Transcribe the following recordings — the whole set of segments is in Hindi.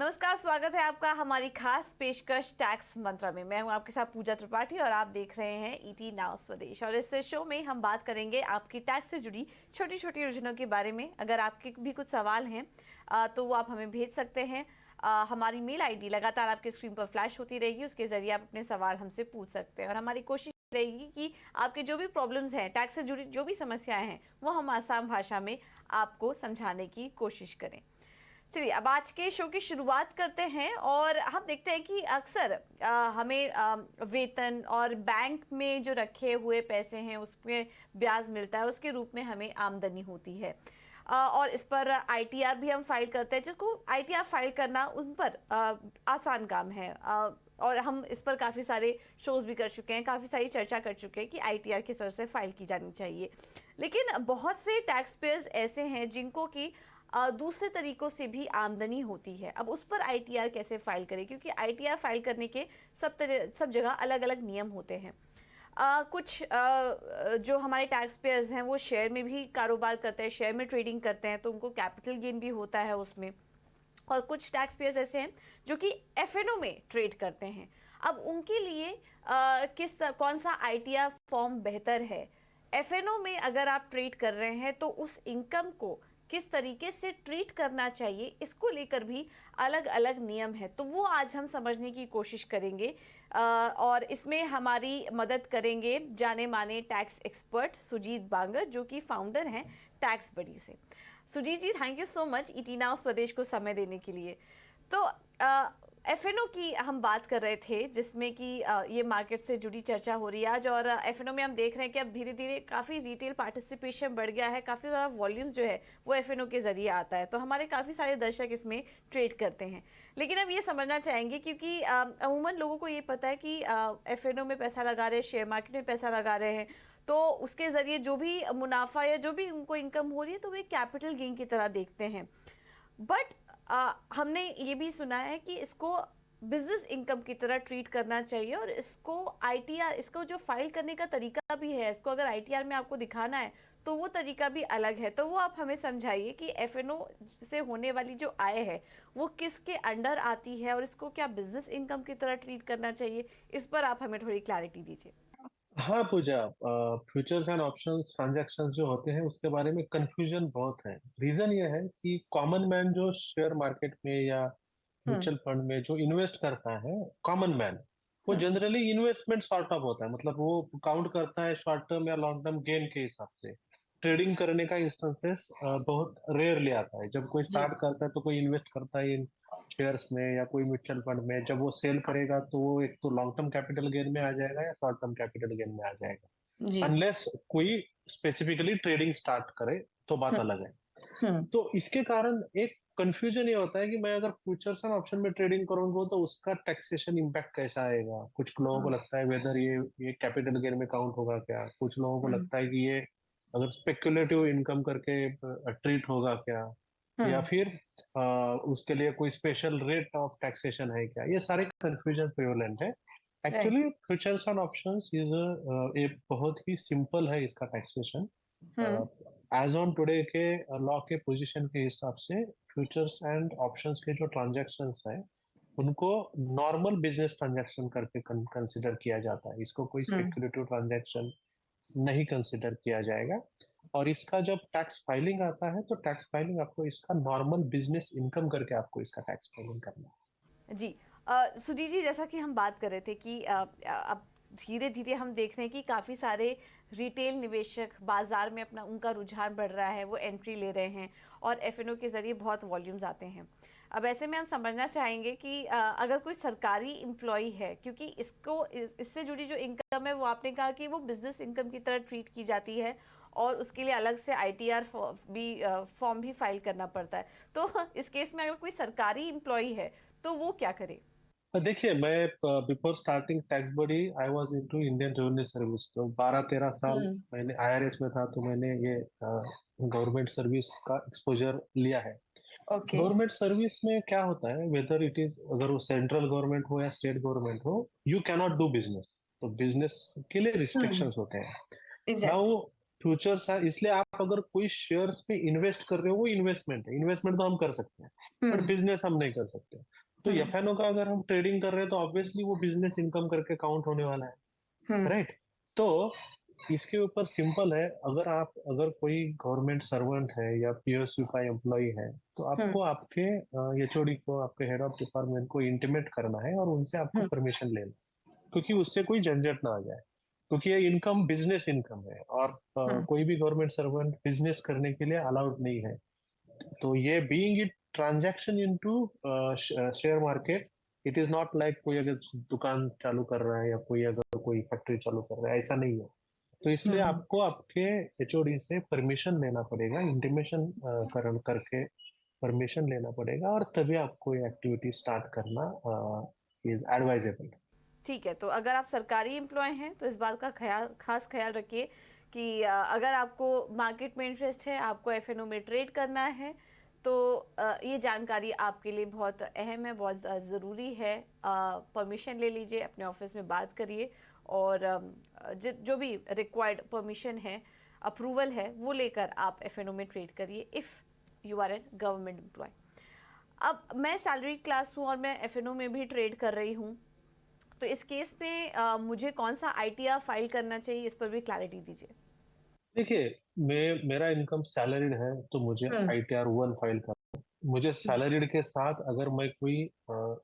नमस्कार, स्वागत है आपका हमारी खास पेशकश टैक्स मंत्रा में। मैं हूं आपके साथ पूजा त्रिपाठी और आप देख रहे हैं ईटी नाउ स्वदेश। और इस शो में हम बात करेंगे आपकी टैक्स से जुड़ी छोटी छोटी योजनाओं के बारे में। अगर आपके भी कुछ सवाल हैं तो वो आप हमें भेज सकते हैं। हमारी मेल आईडी लगातार आपके स्क्रीन पर फ्लैश होती रहेगी, उसके जरिए आप अपने सवाल हमसे पूछ सकते हैं। और हमारी कोशिश रहेगी कि आपके जो भी प्रॉब्लम्स हैं, टैक्स से जुड़ी जो भी समस्याएं हैं, वो हम आसान भाषा में आपको समझाने की कोशिश करें। चलिए अब आज के शो की शुरुआत करते हैं और हम देखते हैं कि अक्सर हमें वेतन और बैंक में जो रखे हुए पैसे हैं उसमें ब्याज मिलता है, उसके रूप में हमें आमदनी होती है। और इस पर आईटीआर भी हम फाइल करते हैं, जिसको आईटीआर फाइल करना उन पर आसान काम है। और हम इस पर काफ़ी सारे शोज भी कर चुके हैं, काफ़ी सारी चर्चा कर चुके हैं कि आईटीआर किस तरह से फाइल की जानी चाहिए। लेकिन बहुत से टैक्स पेयर्स ऐसे हैं जिनको कि दूसरे तरीकों से भी आमदनी होती है। अब उस पर आईटीआर कैसे फाइल करें, क्योंकि आईटीआर फाइल करने के सब जगह अलग अलग नियम होते हैं। कुछ जो हमारे टैक्स पेयर्स हैं वो शेयर में भी कारोबार करते हैं, शेयर में ट्रेडिंग करते हैं, तो उनको कैपिटल गेन भी होता है उसमें। और कुछ टैक्स पेयर्स ऐसे हैं जो कि एफएनओ में ट्रेड करते हैं। अब उनके लिए कौन सा आईटीआर फॉर्म बेहतर है? एफएनओ में अगर आप ट्रेड कर रहे हैं तो उस इनकम को किस तरीके से ट्रीट करना चाहिए, इसको लेकर भी अलग अलग नियम है। तो वो आज हम समझने की कोशिश करेंगे और इसमें हमारी मदद करेंगे जाने माने टैक्स एक्सपर्ट सुजीत बांगर, जो कि फाउंडर हैं टैक्स बडी से। Sujeet ji, thank you so much ET now Swadesh को समय देने के लिए। तो एफएनओ की हम बात कर रहे थे, जिसमें कि ये मार्केट से जुड़ी चर्चा हो रही है आज। और एफएनओ में हम देख रहे हैं कि अब धीरे धीरे काफ़ी रिटेल पार्टिसिपेशन बढ़ गया है, काफ़ी ज़्यादा वॉल्यूम जो है वो एफएनओ के जरिए आता है, तो हमारे काफ़ी सारे दर्शक इसमें ट्रेड करते हैं। लेकिन अब ये समझना चाहेंगे, क्योंकि अमूमन लोगों को ये पता है कि एफएनओ में पैसा लगा रहे हैं, शेयर मार्केट में पैसा लगा रहे हैं, तो उसके ज़रिए जो भी मुनाफा या जो भी उनको इनकम हो रही है तो वे कैपिटल गेन की तरह देखते हैं। बट हमने ये भी सुना है कि इसको बिजनेस इनकम की तरह ट्रीट करना चाहिए। और इसको आईटीआर, इसको जो फाइल करने का तरीका भी है, इसको अगर आईटीआर में आपको दिखाना है तो वो तरीका भी अलग है। तो वो आप हमें समझाइए कि एफएनओ से होने वाली जो आय है वो किसके अंडर आती है और इसको क्या बिजनेस इनकम की तरह ट्रीट करना चाहिए, इस पर आप हमें थोड़ी क्लैरिटी दीजिए। हाँ पूजा, फ्यूचर्स एंड ऑप्शंस ट्रांजैक्शंस जो होते हैं उसके बारे में कंफ्यूजन बहुत है। रीजन ये है कि कॉमन मैन जो शेयर मार्केट में या हम्म। म्यूचुअल फंड में जो इन्वेस्ट करता है, कॉमन मैन, वो हम्म। जनरली इन्वेस्टमेंट सॉर्ट ऑफ होता है। मतलब वो काउंट करता है शॉर्ट टर्म या लॉन्ग टर्म गेन के हिसाब से। ट्रेडिंग करने का इंस्टेंसेस बहुत रेयरली आता है। जब कोई जी। स्टार्ट करता है तो कोई इन्वेस्ट करता है इन शेयर्स में या कोई म्यूचुअल फंड में। जब वो सेल करेगा तो वो एक तो लॉन्ग टर्म कैपिटल गेन में आ जाएगा या शॉर्ट टर्म कैपिटल गेन में आ जाएगा, जी। अनलेस कोई स्पेसिफिकली ट्रेडिंग स्टार्ट करे तो बात हम्म। अलग है। हम्म। तो इसके कारण एक कंफ्यूजन ये होता है कि मैं अगर फ्यूचर्स एंड ऑप्शन में ट्रेडिंग करूंगा तो उसका टैक्सेशन इम्पैक्ट कैसा आएगा। कुछ लोगों को लगता है वेदर ये कैपिटल गेन में काउंट होगा क्या, कुछ लोगों को हम्म। लगता है कि ये अगर स्पेकुलेटिव इनकम करके ट्रीट होगा क्या, या हम्म। फिर उसके लिए कोई स्पेशल रेट ऑफ टैक्सेशन है क्या। ये सारे कंफ्यूजन प्रिवलेंट है। Right. Actually futures and options is एक बहुत ही सिंपल है इसका taxation. Hmm. As on today के लॉ के पोजीशन के हिसाब से फ्यूचर्स एंड ऑप्शंस के जो ट्रांजैक्शंस है उनको नॉर्मल बिजनेस ट्रांजैक्शन करके कंसिडर किया जाता है। इसको कोई हम्म। स्पेकुलेटिव ट्रांजैक्शन नहीं कंसिडर किया जाएगा। और इसका जब टैक्स फाइलिंग आता है तो टैक्स फाइलिंग आपको इसका नॉर्मल बिजनेस इनकम करके आपको इसका टैक्स फाइलिंग करना है। जी। सुजी जी, जैसा कि हम बात कर रहे थे कि अब धीरे धीरे हम देख रहे हैं कि काफ़ी सारे रिटेल निवेशक बाजार में अपना उनका रुझान बढ़ रहा है, वो एंट्री ले रहे हैं और एफएनओ के ज़रिए बहुत वॉल्यूम्स आते हैं। अब ऐसे में हम समझना चाहेंगे कि अगर कोई सरकारी एम्प्लॉय है, क्योंकि इससे जुड़ी जो इनकम है वो आपने कहा कि वो बिजनेस इनकम की तरह ट्रीट की जाती है और उसके लिए अलग से आईटीआर फॉर्म भी फाइल करना पड़ता है। तो इस केस में अगर कोई सरकारी एम्प्लॉय है तो वो क्या करे? देखिए, मैं before starting tax body I was into Indian revenue service. तो 12-13 साल हम्म। मैंने आईआरएस में था, तो मैंने ये गवर्नमेंट सर्विस का एक्सपोजर लिया है। ओके। गवर्नमेंट सर्विस में क्या होता है, वेदर इट इज अगर वो सेंट्रल गवर्नमेंट हो या स्टेट गवर्नमेंट हो, यू कैनॉट डू बिजनेस। तो बिजनेस के लिए हम्म। रिस्ट्रिक्शंस होते हैं। एग्जैक्टली। नाउ फ्यूचर्स है, इसलिए आप अगर कोई शेयर्स में इन्वेस्ट कर रहे हो वो इन्वेस्टमेंट है, इन्वेस्टमेंट तो हम कर सकते हैं बट हम्म बिजनेस हम नहीं कर सकते। तो हम्म एफएनओ का अगर हम ट्रेडिंग कर रहे हैं तो ऑब्वियसली वो बिजनेस इनकम करके काउंट होने वाला है, हम्म राइट। तो इसके ऊपर सिंपल है, अगर कोई गवर्नमेंट सर्वेंट है या पीएसयू का एम्प्लॉय है तो हम्म आपको आपके एचओडी को, आपके हेड ऑफ डिपार्टमेंट को इंटीमेट करना है और उनसे आपको हम्म परमिशन लेना, क्योंकि उससे कोई झंझट ना आ जाए, क्योंकि ये इनकम बिजनेस इनकम है और हम्म कोई भी गवर्नमेंट सर्वेंट बिजनेस करने के लिए अलाउड नहीं है। तो ये being it transaction into share market, it is not like कोई अगर दुकान चालू कर रहा है या कोई अगर कोई फैक्ट्री चालू कर रहा है, ऐसा नहीं है। तो इसलिए हम्म आपको आपके एचओडी से परमिशन लेना पड़ेगा, इंटीमेशन करण करके परमिशन लेना पड़ेगा और तभी आपको ये एक्टिविटी स्टार्ट करना इज एडवाइजेबल। ठीक है, तो अगर आप सरकारी एम्प्लॉय हैं तो इस बात का खास ख्याल रखिए कि अगर आपको मार्केट में इंटरेस्ट है, आपको एफएनओ में ट्रेड करना है, तो ये जानकारी आपके लिए बहुत अहम है, बहुत ज़रूरी है। परमिशन ले लीजिए, अपने ऑफिस में बात करिए और जो भी रिक्वायर्ड परमिशन है, अप्रूवल है, वो लेकर आप एफएनओ में ट्रेड करिए if you are an government employ. अब मैं सैलरी क्लास हूँ और मैं एफएनओ में भी ट्रेड कर रही हूँ, तो इस केस में मुझे कौन सा आईटीआर फाइल करना चाहिए, इस पर भी क्लैरिटी दीजिए। देखिए, मेरा इनकम सैलरीड है तो मुझे हम्म आईटीआर 1 फाइल करना है। मुझे सैलरीड के साथ अगर मैं कोई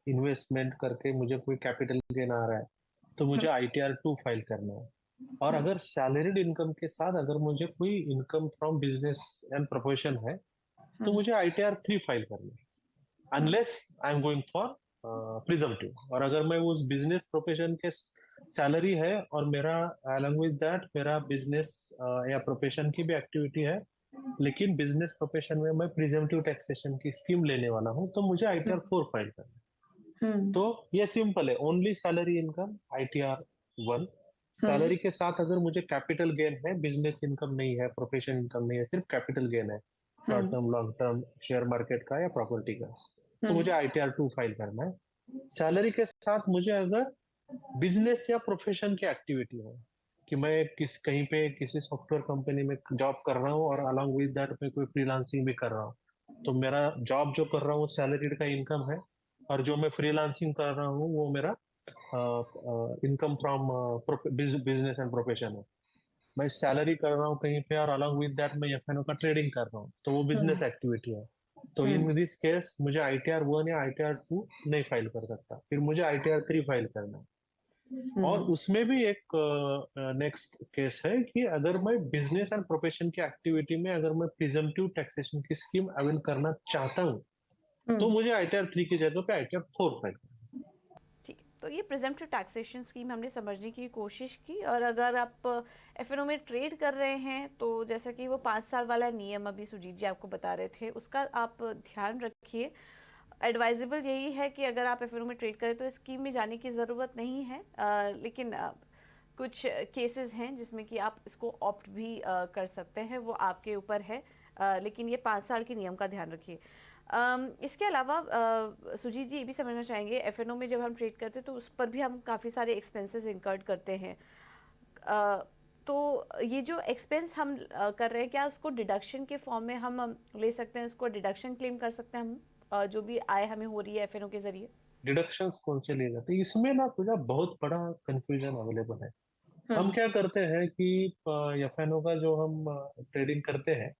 इन्वेस्टमेंट करके मुझे कोई कैपिटल गेन आ रहा है तो मुझे आईटीआर 2 फाइल करना है। और अगर सैलरीड इनकम के साथ अगर मुझे कोई income from business and profession है तो मुझे आईटीआर 3 फाइल करना है, unless I am going for presumptive. और अगर मैं उस बिजनेस प्रोफेशन के सैलरी है और मेरा अलॉन्ग विद दैट मेरा बिजनेस या प्रोफेशन की भी एक्टिविटी है, लेकिन बिजनेस प्रोफेशन में मैं प्रिजम्पटिव टैक्सेशन की स्कीम लेने वाला हूँ, तो मुझे आईटीआर 4 फाइल करना है। तो ये सिंपल है, only salary income ITR 1। Salary के साथ अगर मुझे कैपिटल गेन है, बिजनेस इनकम नहीं है, प्रोफेशन इनकम नहीं है, सिर्फ कैपिटल गेन है, short term long term share market का या प्रॉपर्टी का, तो मुझे आईटीआर 2 फाइल करना है। सैलरी के साथ मुझे अगर बिजनेस या प्रोफेशन की एक्टिविटी है कि मैं कहीं पे किसी सॉफ्टवेयर कंपनी में जॉब कर रहा हूँ और अलॉन्ग विद दैट मैं कोई फ्रीलांसिंग भी कर रहा हूँ, तो मेरा जॉब जो कर रहा हूँ सैलरीड का इनकम है और जो मैं फ्रीलांसिंग कर रहा हूँ वो मेरा income from business and profession है। मैं सैलरी कर रहा हूँ कहीं पे और अलॉन्ग विद दैट मैं एफएनओ का ट्रेडिंग कर रहा हूँ, तो वो बिजनेस एक्टिविटी है। तो इन दिस केस मुझे आईटीआर 1 या आईटीआर 2 नहीं फाइल कर सकता, फिर मुझे आईटीआर 3 फाइल करना है। और उसमें भी एक नेक्स्ट केस है कि अगर मैं बिजनेस एंड प्रोफेशन की एक्टिविटी में अगर मैं प्रिजम्पटिव टैक्सेशन की स्कीम अवेल करना चाहता हूँ तो मुझे आईटीआर 3 की जगह पे आईटीआर 4 फाइल करना है। ठीक है, तो ये प्रिजम्पटिव टैक्सेशन स्कीम हमने समझने की कोशिश की। और अगर आप एफएनओ में ट्रेड कर रहे हैं तो जैसा कि वो 5 साल वाला नियम अभी सुजीत जी आपको बता रहे थे, उसका आप ध्यान रखिए। एडवाइजेबल यही है कि अगर आप एफएनओ में ट्रेड करें तो स्कीम में जाने की ज़रूरत नहीं है, लेकिन कुछ केसेस हैं जिसमें कि आप इसको ऑप्ट भी कर सकते हैं, वो आपके ऊपर है। लेकिन ये 5 साल के नियम का ध्यान रखिए। इसके अलावा सुजीत जी ये भी समझना चाहेंगे, एफएनओ में जब हम ट्रेड करते हैं तो उस पर भी हम काफ़ी सारे एक्सपेंसेस इंकर्ड करते हैं। तो ये जो एक्सपेंस हम कर रहे हैं, क्या उसको डिडक्शन के फॉर्म में हम ले सकते हैं, उसको डिडक्शन क्लेम कर सकते हैं हम, जो भी आय हमें हो रही है एफएनओ के जरिए? डिडक्शंस कौन से लिए जाते हैं इसमें ना, तुझा बहुत बड़ा कंफ्यूजन अवेलेबल है। हम क्या करते हैं कि एफएनओ का जो हम ट्रेडिंग करते हैं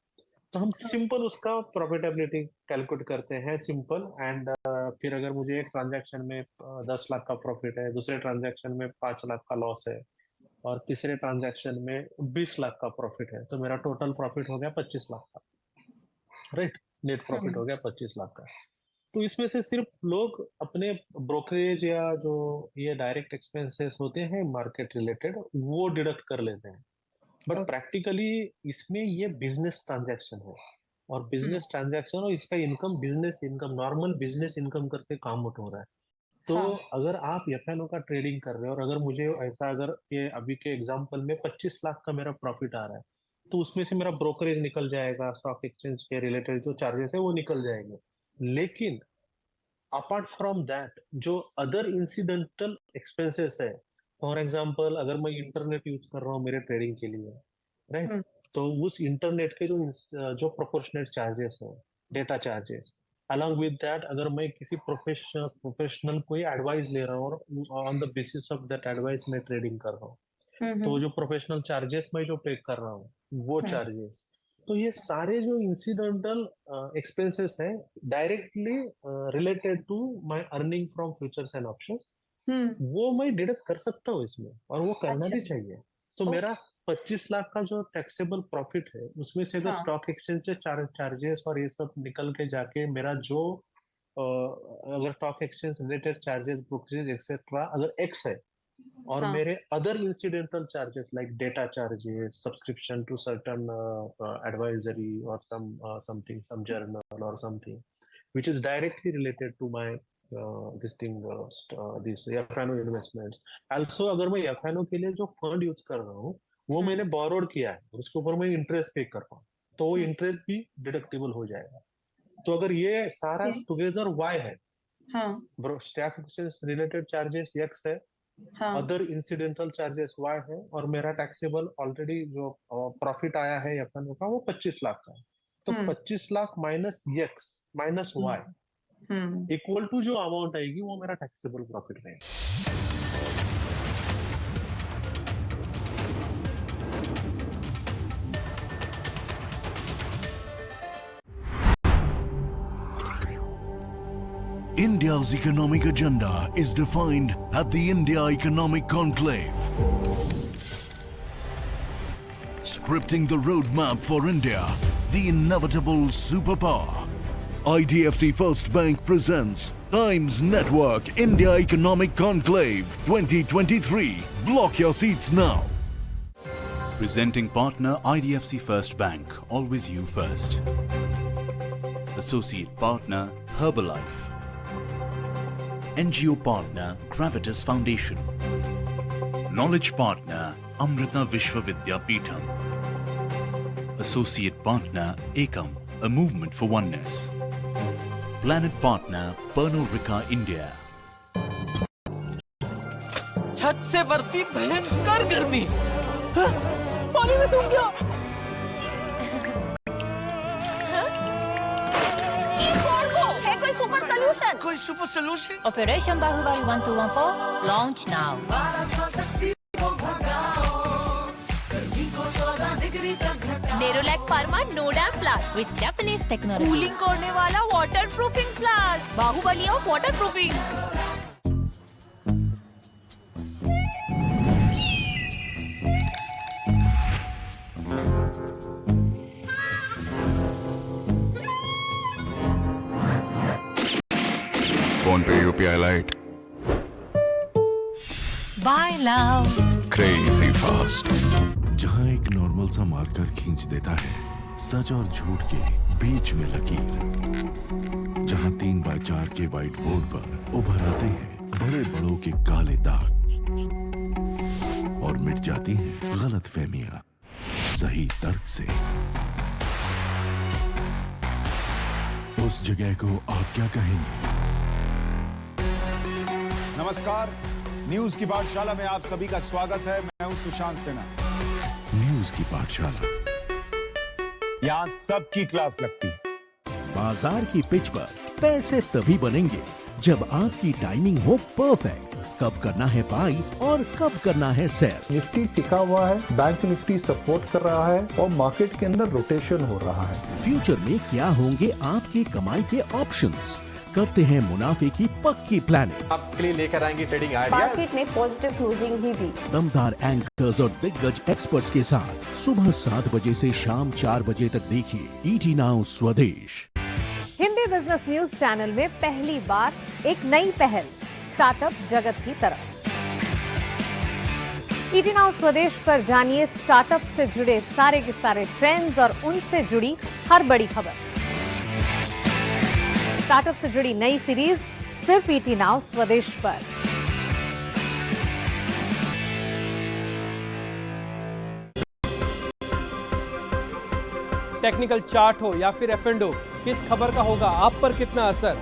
तो हम सिंपल उसका प्रॉफिटेबिलिटी कैलकुलेट करते हैं सिंपल एंड फिर अगर मुझे एक ट्रांजैक्शन में 10 लाख का प्रॉफिट है, दूसरे ट्रांजैक्शन में 5 लाख का लॉस है और तीसरे ट्रांजैक्शन में 20 लाख का प्रॉफिट है, तो मेरा टोटल प्रॉफिट हो गया 25 लाख का, राइट। नेट प्रॉफिट हो गया 25 लाख का। तो इसमें से सिर्फ लोग अपने ब्रोकरेज या जो ये डायरेक्ट एक्सपेंसेस होते हैं मार्केट रिलेटेड वो डिडक्ट कर लेते हैं, बट प्रैक्टिकली इसमें ये बिजनेस ट्रांजैक्शन है और बिजनेस ट्रांजैक्शन और इसका income business income normal business income करके काम आउट हो रहा है। तो अगर आप एफएनओ का ट्रेडिंग कर रहे हो और अगर मुझे ऐसा अगर ये अभी के एग्जांपल में 25 लाख का मेरा प्रॉफिट आ रहा है तो उसमें से मेरा ब्रोकरेज निकल जाएगा, स्टॉक एक्सचेंज के रिलेटेड जो चार्जेस है वो निकल जाएंगे। लेकिन अपार्ट फ्रॉम दैट जो अदर इंसिडेंटल एक्सपेंसेस है, फॉर एग्जांपल अगर मैं इंटरनेट यूज कर रहा हूँ मेरे ट्रेडिंग के लिए, राइट, तो उस इंटरनेट के जो प्रोपोर्शनेट चार्जेस है, data charges, along with that अगर मैं किसी प्रोफेशनल कोई एडवाइस ले रहा हूँ और on the basis of that advice मैं ट्रेडिंग कर रहा हूँ, तो जो प्रोफेशनल चार्जेस मैं जो पे कर रहा हूँ वो चार्जेस, तो ये सारे जो इंसिडेंटल एक्सपेंसेस हैं directly related to my earning from futures and options, वो मैं डिडक्ट कर सकता हूँ इसमें, और वो करना भी चाहिए। तो मेरा 25 लाख का जो टैक्सेबल प्रॉफिट है उसमें से अगर स्टॉक एक्सचेंज से चार्जेस और ये सब निकल के जाके मेरा जो अगर stock exchange related charges, brokerage etcetera अगर एक्स है, और मेरे other incidental charges like data charges, subscription to certain advisory और समथिंग, सम जर्नल और something which is directly related to my this F&O investments. Also अगर मैं F&O के लिए जो फंड यूज कर रहा हूँ वो मैंने बोरोड किया है, उसके ऊपर मैं इंटरेस्ट पे कर रहा हूँ, तो वो इंटरेस्ट भी डिडक्टेबल हो जाएगा। तो अगर ये सारा टुगेदर Y है, stock exchange related charges X है, अदर इंसिडेंटल चार्जेस Y है, और मेरा टैक्सेबल ऑलरेडी जो प्रॉफिट आया है F&O का वो 25 लाख का है, तो 25 lakh minus X minus Y equal to जो अमाउंट आएगी वो मेरा टैक्सेबल प्रॉफिट रहेगा। India's economic agenda is defined at the India Economic Conclave. Scripting the roadmap for India, the inevitable superpower. IDFC First Bank presents Times Network India Economic Conclave 2023. Block your seats now. Presenting partner IDFC First Bank, always you first. Associate partner Herbalife. NGO partner Gravitas Foundation. Knowledge partner Amrita Vishwa Vidyapeetham. Associate partner Ekam, a movement for oneness. Planet partner Pernod Ricard India. छत से बरसी भयंकर गर्मी, पानी में सूख गया। है कोई सुपर सोल्यूशन? कोई super solution? Operation Baahubali 1214 launch now. Nerolac फार्मा नोडैम plus with Japanese technology, cooling करने वाला water proofing plus, Baahubali of water proofing. PhonePe UPI lite, buy now, crazy fast. जहां एक नॉर्मल सा मार्कर खींच देता है सच और झूठ के बीच में लकीर, जहां 3x4 के व्हाइट बोर्ड पर उभर आते हैं बड़े बड़ों के काले दाग और मिट जाती हैं गलतफहमियां सही तर्क से। उस जगह को आप क्या कहेंगे? नमस्कार, न्यूज की पाठशाला में आप सभी का स्वागत है। मैं हूं सुशांत सिन्हा। न्यूज की पाठशाला, यहाँ सबकी क्लास लगती है। बाजार की पिच पर पैसे तभी बनेंगे जब आपकी टाइमिंग हो परफेक्ट। कब करना है बाई और कब करना है सेल। निफ्टी टिका हुआ है, बैंक निफ्टी सपोर्ट कर रहा है और मार्केट के अंदर रोटेशन हो रहा है। फ्यूचर में क्या होंगे आपके कमाई के ऑप्शंस, करते हैं मुनाफे की पक्की प्लानिंग। आपके लिए लेकर आएंगे ट्रेडिंग आइडिया। मार्केट ने पॉजिटिव क्लोजिंग ही दी। दमदार एंकर्स और दिग्गज एक्सपर्ट्स के साथ सुबह 7 बजे से शाम 4 बजे तक देखिए ईटी नाउ स्वदेश। हिंदी बिजनेस न्यूज चैनल में पहली बार एक नई पहल स्टार्टअप जगत की तरफ। ईटी नाउ स्वदेश पर जानिए स्टार्टअप से जुड़े सारे के सारे ट्रेंड्स और उनसे जुड़ी हर बड़ी खबर। स्टार्टअप से जुड़ी नई सीरीज सिर्फ ईटी नाउ स्वदेश पर। टेक्निकल चार्ट हो या फिर एफ&ओ, किस खबर का होगा आप पर कितना असर?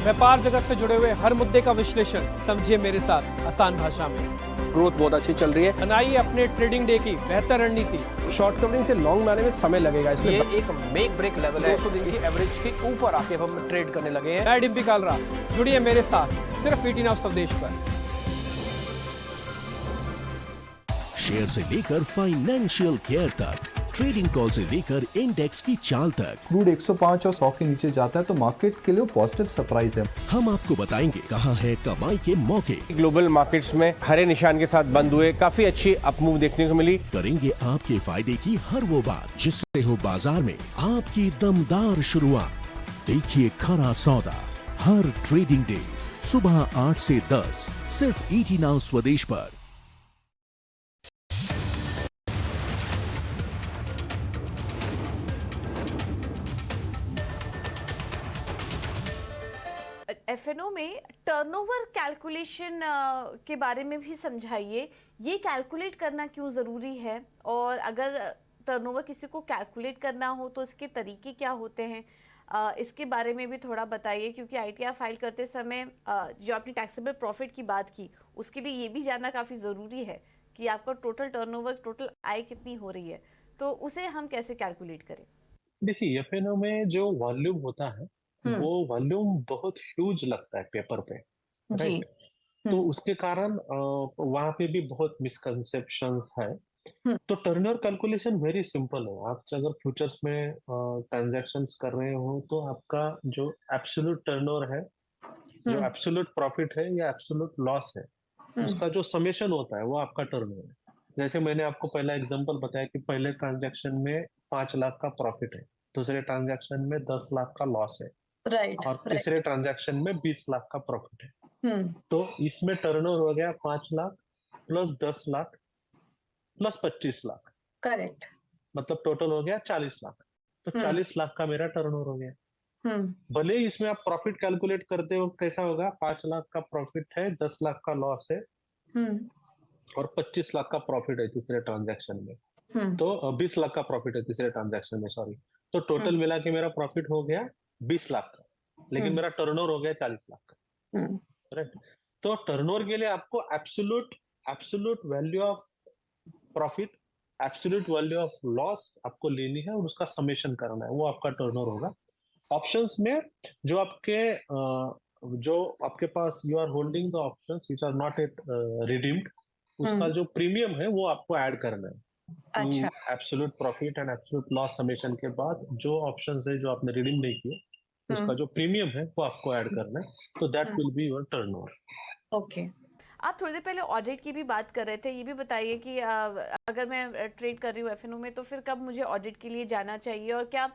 व्यापार जगत से जुड़े हुए हर मुद्दे का विश्लेषण समझिए मेरे साथ आसान भाषा में। ग्रोथ बहुत अच्छी चल रही है। बनाइए अपने ट्रेडिंग डे की बेहतर रणनीति। शॉर्ट कवरिंग से लॉन्ग में आने में समय लगेगा, इसलिए ये एक मेक ब्रेक लेवल है। 200 दिन की एवरेज के ऊपर आके हम ट्रेड करने लगे हैं। मैं डिम्पी कालरा, जुड़िए मेरे साथ सिर्फ ईटी नाउ स्वदेश पर। शेयर से लेकर फाइनेंशियल केयर तक, ट्रेडिंग कॉल से लेकर इंडेक्स की चाल तक, क्रूड 105 और 100 के नीचे जाता है तो मार्केट के लिए पॉजिटिव सरप्राइज है। हम आपको बताएंगे कहां है कमाई के मौके। ग्लोबल मार्केट्स में हरे निशान के साथ बंद हुए, काफी अच्छी अपमूव देखने को मिली। करेंगे आपके फायदे की हर वो बात जिससे हो बाजार में आपकी दमदार शुरुआत। देखिए खरा सौदा हर ट्रेडिंग डे सुबह 8 से 10 सिर्फ ईटी नाउ स्वदेश पर। एफएनओ में टर्नओवर कैलकुलेशन के बारे में भी समझाइए। ये कैलकुलेट करना क्यों ज़रूरी है, और अगर टर्नओवर किसी को कैलकुलेट करना हो तो इसके तरीके क्या होते हैं, इसके बारे में भी थोड़ा बताइए। क्योंकि आईटीआर फाइल करते समय जो आपने टैक्सेबल प्रॉफिट की बात की, उसके लिए ये भी जानना काफ़ी ज़रूरी है कि आपका टोटल टर्नओवर, टोटल आय कितनी हो रही है, तो उसे हम कैसे कैलकुलेट करें। देखिए एफएनओ में जो वॉल्यूम होता है वो वॉल्यूम बहुत ह्यूज लगता है पेपर पे, राइट। तो उसके कारण वहां पे भी बहुत मिसकंसेप्शंस है। तो टर्नओवर कैलकुलेशन वेरी सिंपल है। आप अगर फ्यूचर्स में ट्रांजैक्शंस कर रहे हो तो आपका जो एब्सोल्यूट टर्नओवर है, जो एब्सोल्यूट प्रॉफिट है या एब्सोल्यूट लॉस है, उसका जो समेशन होता है वो आपका टर्नओवर है। जैसे मैंने आपको पहला एग्जांपल बताया कि पहले ट्रांजैक्शन में 5 लाख का प्रॉफिट है, दूसरे ट्रांजैक्शन में 10 लाख का लॉस है, राइट, और तीसरे ट्रांजैक्शन में 20 लाख का प्रॉफिट है। तो इसमें टर्नओवर हो गया 5 lakh plus 10 lakh plus 25 lakh, correct. मतलब टोटल हो गया 40 लाख। तो 40 लाख का मेरा टर्नओवर हो गया। भले ही इसमें आप प्रॉफिट कैलकुलेट करते हो कैसा होगा, 5 लाख का प्रॉफिट है, 10 लाख का लॉस है और 25 लाख का प्रॉफिट है तीसरे ट्रांजैक्शन में। तो 20 लाख का प्रॉफिट है तीसरे ट्रांजैक्शन में, सॉरी। तो टोटल मिला के मेरा प्रॉफिट हो गया 20 लाख का, लेकिन मेरा टर्नओवर हो गया 40 लाख का, राइट। तो टर्नओवर के लिए आपको absolute value of profit, absolute value of loss आपको लेनी है और उसका समेशन करना है, वो आपका टर्नओवर होगा। ऑप्शंस में जो आपके पास you are holding the options which are not at redeemed, उसका जो प्रीमियम है वो आपको ऐड करना है। अच्छा, absolute profit and absolute loss summation के बाद जो ऑप्शंस है जो आपने रिडीम नहीं किए, उसका जो प्रीमियम है वो आपको ऐड करना है। तो that will be your turnover. Okay. आप थोड़ी देर पहले ऑडिट की भी बात कर रहे थे, ये भी बताइए कि अगर मैं ट्रेड कर रही हूँ एफएनओ में तो फिर कब मुझे ऑडिट के लिए जाना चाहिए, और क्या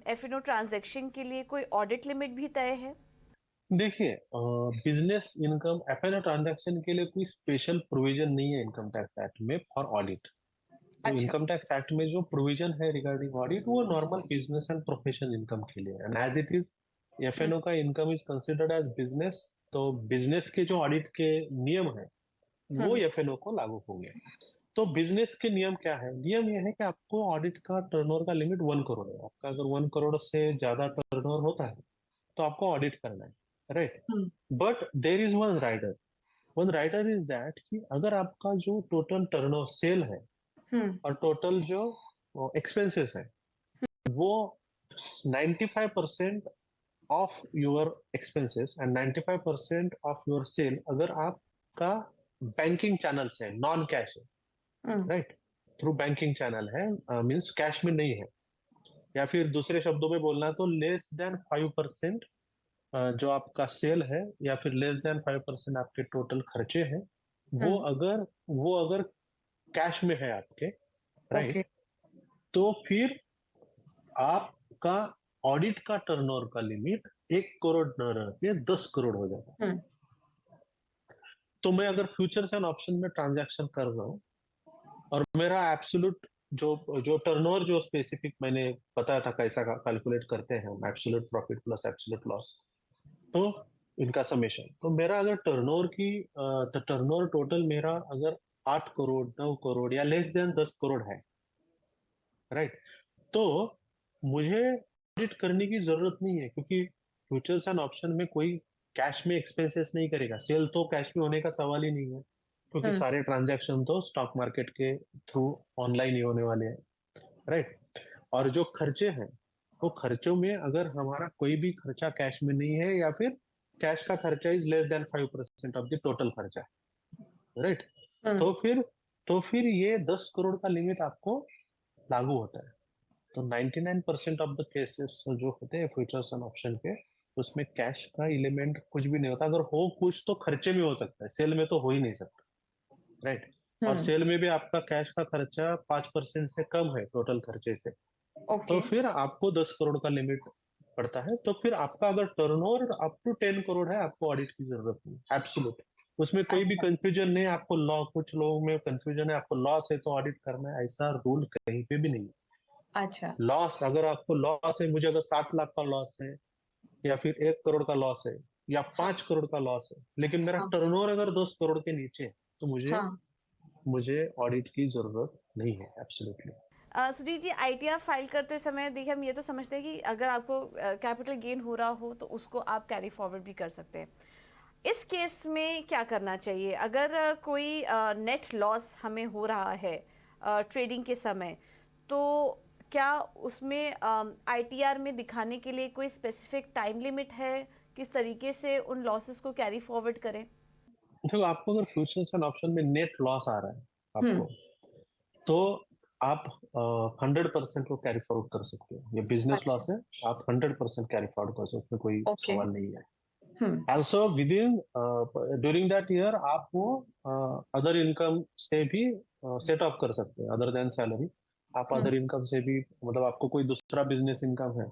एफएनओ ट्रांजैक्शन के लिए कोई ऑडिट लिमिट भी तय है। देखिए बिजनेस इनकम एफएनओ ट्रांजैक्शन के लिए कोई स्पेशल प्रोविजन नहीं है इनकम टैक्स एक्ट में फॉर ऑडिट। तो इनकम टैक्स एक्ट में जो प्रोविजन है रिगार्डिंग ऑडिट वो normal business and professional income के लिए, and as it is F N O का income is considered as business. तो बिजनेस के जो ऑडिट के नियम है वो एफएनओ को लागू होंगे। तो बिजनेस के नियम क्या है? नियम यह है कि आपको ऑडिट का टर्नओवर का लिमिट 1 करोड़ है। आपका अगर 1 करोड़ से ज्यादा टर्नओवर होता है तो आपको ऑडिट करना है, right. But there is one rider is that कि अगर आपका जो टोटल टर्नओवर सेल है और टोटल जो एक्सपेंसेस है वो 95% of your expenses and 95% of your sale अगर आपका बैंकिंग चैनल से नॉन कैश है, राइट, थ्रू बैंकिंग चैनल है, मींस कैश में नहीं है, या फिर दूसरे शब्दों में बोलना तो लेस देन 5% जो आपका सेल है या फिर लेस देन 5% आपके टोटल खर्चे हैं, वो अगर कैश में है आपके, राइट, तो फिर आपका ऑडिट का टर्नओवर का लिमिट 1 करोड़ न रह के 10 करोड़ हो जाता है। तो मैं अगर फ्यूचर्स एंड ऑप्शन में ट्रांजैक्शन कर रहा हूँ और मेरा एब्सोल्यूट जो टर्नओवर जो स्पेसिफिक मैंने बताया था कैसा कैलकुलेट करते हैं हम, absolute profit plus absolute loss, तो इनका समेशन, तो मेरा अगर टर्नओवर टोटल मेरा अगर 8 करोड़ 9 करोड़ या लेस देन 10 करोड़ है, राइट, तो मुझे ऑडिट करने की जरूरत नहीं है, क्योंकि फ्यूचर्स एंड ऑप्शन में कोई कैश में एक्सपेंसेस नहीं करेगा। सेल तो कैश में होने का सवाल ही नहीं है, क्योंकि सारे ट्रांजैक्शन तो स्टॉक मार्केट के थ्रू ऑनलाइन ही होने वाले हैं, राइट। और जो खर्चे हैं वो खर्चों में अगर हमारा कोई भी खर्चा कैश में नहीं है या फिर कैश का खर्चा is less than 5% of the total खर्चा, राइट। तो फिर ये 10 करोड़ का लिमिट आपको लागू होता है। तो 99% ऑफ द केसेस जो होते हैं फ्यूचर्स एंड ऑप्शन के, उसमें कैश का एलिमेंट कुछ भी नहीं होता। अगर हो कुछ तो खर्चे में हो सकता है, सेल में तो हो ही नहीं सकता, राइट। और सेल में भी आपका कैश का खर्चा 5% से कम है टोटल खर्चे से, तो फिर आपको 10 करोड़ का लिमिट पड़ता है। तो फिर आपका अगर टर्नओवर अप टू 10 करोड़ है, आपको ऑडिट की जरूरत नहीं, एब्सोल्यूट। उसमें कोई भी कंफ्यूजन नहीं है आपको। लॉ, कुछ लोगों में कंफ्यूजन है आपको लॉस है तो ऑडिट करना है, ऐसा रूल कहीं पे भी नहीं है। अच्छा, लॉस, अगर आपको लॉस है, मुझे अगर 7 लाख का लॉस है या फिर 1 करोड़ का लॉस है या 5 करोड़ का लॉस है, लेकिन मेरा टर्नओवर अगर 10 करोड़ के नीचे है, तो मुझे ऑडिट की जरूरत नहीं है, एब्सोल्युटली। सुजीत जी, आईटीआर फाइल करते समय देखिए हम ये तो समझते हैं कि अगर आपको कैपिटल गेन हो रहा हो तो उसको आप कैरी फॉरवर्ड भी कर सकते हैं। इस केस में क्या करना चाहिए? अगर कोई नेट लॉस हमें हो रहा है ट्रेडिंग के समय, तो क्या उसमें आईटीआर में दिखाने के लिए कोई स्पेसिफिक टाइम लिमिट है? किस तरीके से उन लॉसेस को कैरी फॉरवर्ड करें? देखो, आपको अगर फ्यूचर्स एंड ऑप्शन में नेट लॉस आ रहा है आपको, तो आप 100% को कैरी फॉरवर्ड कर सकते हो। ये बिजनेस लॉस है, आप 100% कैरी फॉरवर्ड कर सकते हो, उसमें कोई सवाल नहीं है। Also within during that year आप वो अदर इनकम से भी सेट ऑफ कर सकते हैं, अदर देन सैलरी। आप अदर इनकम से भी, मतलब आपको कोई दूसरा बिजनेस इनकम है,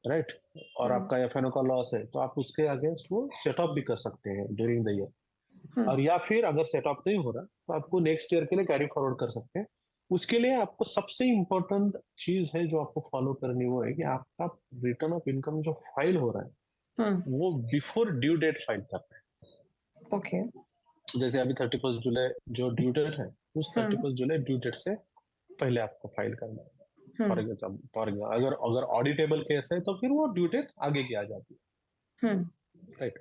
राइट, और आपका एफएनओ का लॉस है, तो आप उसके अगेंस्ट वो सेट ऑफ भी कर सकते हैं ड्यूरिंग द ईयर। और या फिर अगर सेट ऑफ नहीं हो रहा तो आपको नेक्स्ट ईयर के लिए कैरी फॉरवर्ड कर सकते हैं। उसके लिए आपको सबसे इम्पोर्टेंट चीज है जो आपको फॉलो करनी, वो है कि आपका रिटर्न ऑफ इनकम जो फाइल हो रहा है वो बिफोर ड्यू डेट फाइल करना है। ओके। जैसे अभी 31 जुलाई जो ड्यू डेट है, उस 31 जुलाई ड्यू डेट से पहले आपको फाइल करना है। फॉर एग्जाम्पल अगर ऑडिटेबल केस है तो फिर वो ड्यू डेट आगे की आ जाती है, राइट।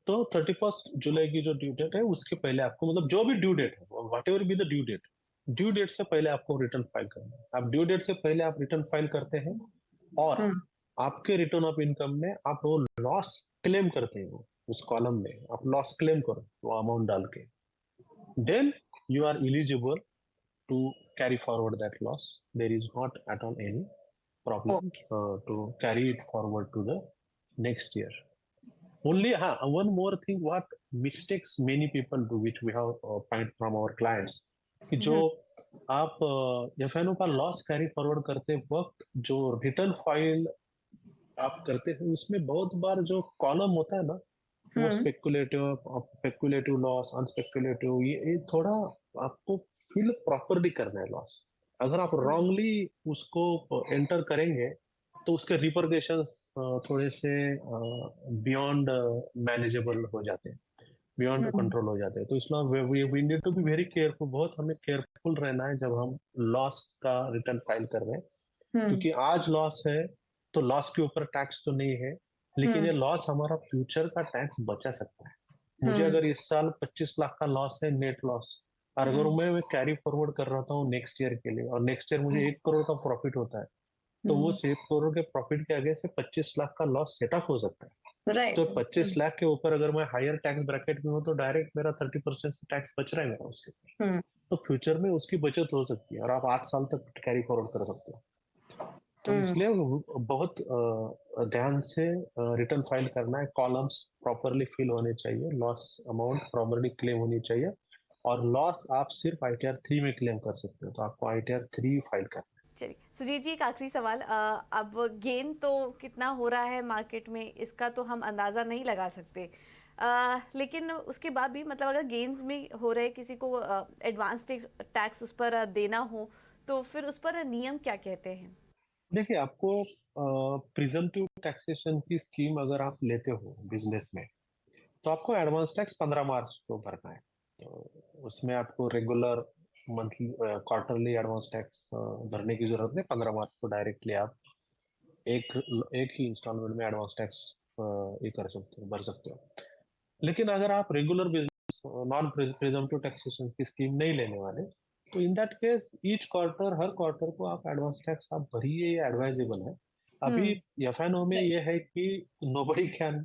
तो 31 जुलाई की जो ड्यू डेट है उसके पहले आपको, मतलब जो भी ड्यू डेट है, whatever be the due date से पहले आपको रिटर्न फाइल करना है। आप ड्यू डेट से पहले आप रिटर्न फाइल करते हैं और आपके रिटर्न ऑफ इनकम में आप वो लॉस क्लेम करते हैं, उस कॉलम में आप लॉस क्लेम करो वो अमाउंट डाल के, then you are eligible to carry forward that loss. There is not at all any problem to carry it forward to the next year. Only one more thing, what mistakes many people do, which we have find from our clients, कि जो आप एफएनओ का लॉस कैरी फॉरवर्ड करते वक्त जो रिटर्न फाइल आप करते हैं, उसमें बहुत बार जो कॉलम होता है ना, वो स्पेकुलेटिव लॉस, अनस्पेकुलेटिव, ये थोड़ा आपको फिल प्रॉपरली करना है लॉस। अगर आप रॉन्गली उसको एंटर करेंगे तो उसके रिपरकशंस थोड़े से बियॉन्ड मैनेजेबल हो जाते हैं, बियॉन्ड कंट्रोल हो जाते हैं। तो इसलिए we need to be very careful, बहुत हमें केयरफुल रहना है जब हम लॉस का रिटर्न फाइल कर रहे हैं, क्योंकि आज लॉस है तो लॉस के ऊपर टैक्स तो नहीं है, लेकिन ये लॉस हमारा फ्यूचर का टैक्स बचा सकता है। मुझे अगर इस साल 25 लाख का लॉस है, नेट लॉस, और अगर मैं कैरी फॉरवर्ड कर रहा हूँ नेक्स्ट ईयर के लिए, और नेक्स्ट ईयर मुझे 1 करोड़ का प्रॉफिट होता है, तो वो 1 करोड़ के प्रॉफिट के आगे से 25 लाख का लॉस सेट ऑफ हो सकता है। तो 25 लाख के ऊपर अगर मैं हायर टैक्स ब्रैकेट में हूँ तो डायरेक्ट मेरा 30% से टैक्स बच रहा है मेरा उसके ऊपर। तो फ्यूचर में उसकी बचत हो सकती है और आप 8 साल तक कैरी फॉरवर्ड कर सकते हो। तो इसलिए बहुत ध्यान से रिटर्न फाइल करना है, कॉलम्स प्रॉपरली फिल होने चाहिए, लॉस अमाउंट प्रॉपरली क्लेम होनी चाहिए, और लॉस आप सिर्फ आईटीआर 3 में क्लेम कर सकते हो, तो आपको आईटीआर 3 फाइल करना है। चलिए सुजीत जी, एक आखिरी सवाल। अब गेन तो कितना हो रहा है मार्केट में, इसका तो हम अंदाज़ा नहीं लगा सकते, लेकिन उसके बाद भी मतलब अगर गेन्स में हो रहे, किसी को एडवांस टैक्स उस पर देना हो, तो फिर उस पर नियम क्या कहते हैं? देखिए, आपको प्रिजम्पटिव टैक्सेशन की स्कीम अगर आप लेते हो बिजनेस में, तो आपको एडवांस टैक्स 15 मार्च को भरना है। तो उसमें आपको regular monthly quarterly advance tax भरने की जरूरत नहीं। 15 मार्च को डायरेक्टली आप एक ही इंस्टॉलमेंट में एडवांस टैक्स ये कर सकते हो, भर सकते हो। लेकिन अगर आप regular business non presumptive taxation की स्कीम नहीं लेने वाले, तो in that case each quarter, her quarter को आप एडवांस टैक्स आप भरिए, ये एडवाइजेबल है। अभी एफएनओ में ये है कि नोबडी कैन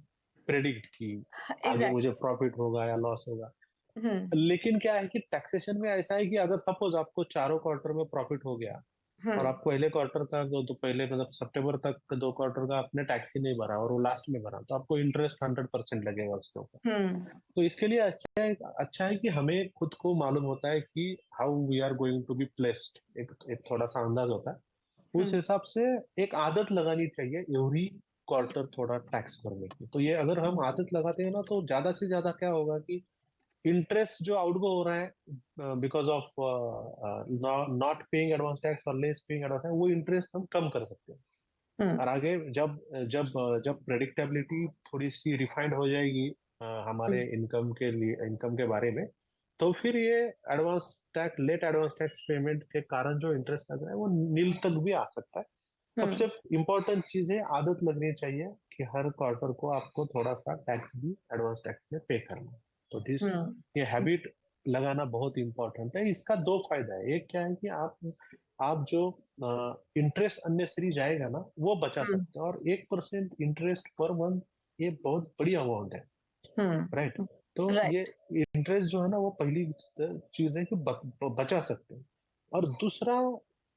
प्रेडिक्ट कि आगे मुझे प्रॉफिट होगा या लॉस होगा। लेकिन क्या है कि टैक्सेशन में ऐसा है कि अगर सपोज आपको चारों क्वार्टर में प्रॉफिट हो गया और आप पहले क्वार्टर का तो पहले मतलब सितंबर तक 2 क्वार्टर का आपने टैक्स ही नहीं भरा और वो लास्ट में भरा, तो आपको इंटरेस्ट 100% लगेगा उसके ऊपर। तो इसके लिए अच्छा है कि हमें खुद को मालूम होता है कि how we are going to be placed, एक थोड़ा सा अंदाज होता है। उस हिसाब से एक आदत लगानी चाहिए एवरी क्वार्टर थोड़ा टैक्स भरने की। तो ये अगर हम आदत लगाते हैं ना, तो ज्यादा से ज्यादा क्या होगा कि इंटरेस्ट जो आउटगो हो रहा है because of not paying advance tax और लेस पेइंग एडवांस टैक्स, वो इंटरेस्ट हम कम कर सकते हैं। और आगे जब जब जब प्रेडिक्टेबिलिटी थोड़ी सी रिफाइंड हो जाएगी हमारे इनकम के बारे में, तो फिर ये लेट एडवांस टैक्स पेमेंट के कारण जो इंटरेस्ट लग रहा है वो नील तक भी आ सकता है। सबसे इम्पोर्टेंट चीज है, आदत लगनी चाहिए कि हर क्वार्टर को आपको थोड़ा सा टैक्स भी एडवांस टैक्स में पे करना है। तो ये हैबिट लगाना बहुत इंपॉर्टेंट है। इसका 2 फायदा है। एक क्या है कि आप जो इंटरेस्ट अननेसेसरी जाएगा ना वो बचा सकते हैं, और 1% इंटरेस्ट पर मंथ ये बहुत बड़ी अमाउंट है, राइट? तो ये इंटरेस्ट जो है ना वो पहली चीज है कि बचा सकते हैं। और दूसरा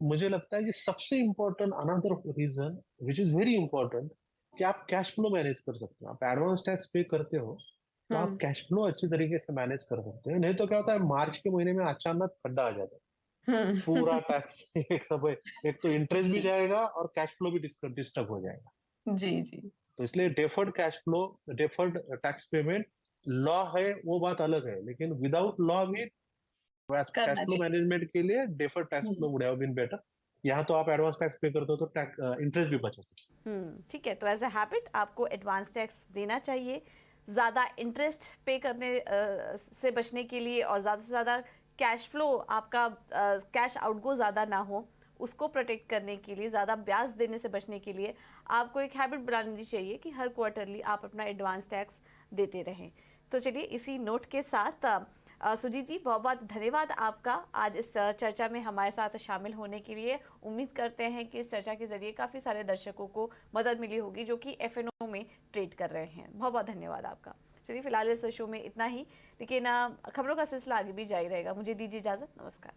मुझे लगता है कि सबसे important another reason which is very important, कि आप कैश फ्लो मैनेज कर सकते हो। आप एडवांस टैक्स पे करते हो तो आप कैश फ्लो अच्छी तरीके से मैनेज कर सकते हैं। नहीं तो क्या होता है, मार्च के महीने में अचानक खड्डा आ जाता है, पूरा टैक्स एक तो इंटरेस्ट भी जाएगा और कैश फ्लो भी डिस्टर्ब हो जाएगा। जी। तो इसलिए डेफर्ड टैक्स पेमेंट लॉ है वो बात अलग है, लेकिन विदाउट लॉ भी कैश फ्लो मैनेजमेंट के लिए deferred tax flow would have been better. यहाँ तो आप एडवांस टैक्स पे करते हो तो इंटरेस्ट भी बचा सकते हो। ठीक है, तो एज अ हैबिट आपको एडवांस टैक्स देना चाहिए, ज़्यादा इंटरेस्ट पे करने से बचने के लिए, और ज़्यादा से ज़्यादा कैश फ्लो आपका कैश आउटगो ज़्यादा ना हो उसको प्रोटेक्ट करने के लिए, ज़्यादा ब्याज देने से बचने के लिए आपको एक हैबिट बनानी चाहिए कि हर क्वार्टरली आप अपना एडवांस टैक्स देते रहें। तो चलिए इसी नोट के साथ सुजीत जी बहुत बहुत धन्यवाद आपका आज इस चर्चा में हमारे साथ शामिल होने के लिए। उम्मीद करते हैं कि इस चर्चा के जरिए काफ़ी सारे दर्शकों को मदद मिली होगी जो कि एफएनओ में ट्रेड कर रहे हैं। बहुत बहुत धन्यवाद आपका। चलिए फिलहाल इस शो में इतना ही, लेकिन खबरों का सिलसिला आगे भी जारी रहेगा। मुझे दीजिए इजाज़त, नमस्कार।